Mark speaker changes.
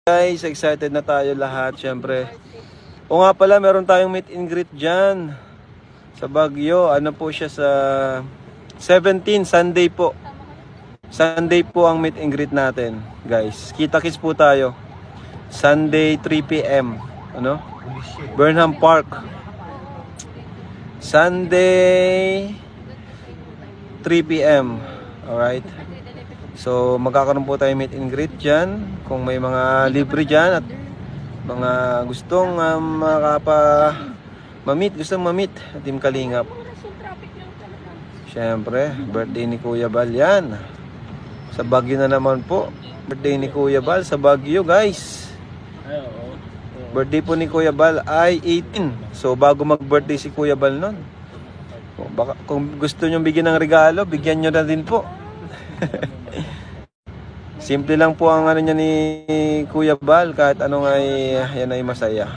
Speaker 1: Guys, excited na tayo lahat, syempre. O nga pala, meron tayong meet and greet dyan sa Baguio. Ano po siya sa 17, Sunday po. Sunday po ang meet and greet natin, guys. Kita-kits po tayo. Sunday, 3 p.m. Ano? Burnham Park. Sunday, 3 p.m. Alright? So, magkakaroon po tayo meet and greet dyan. Kung may mga libre dyan at mga gustong gustong mamit at Team Kalingap. Siyempre, birthday ni Kuya Bal yan. Sa Baguio na naman po. Birthday ni Kuya Bal sa Baguio, guys. Birthday po ni Kuya Bal ay 18. So, bago mag-birthday si Kuya Bal nun, kung gusto nyo bigyan ng regalo, bigyan nyo na din po. Simple lang po ang ano niya ni Kuya Bal, kahit anong ay yan ay masaya.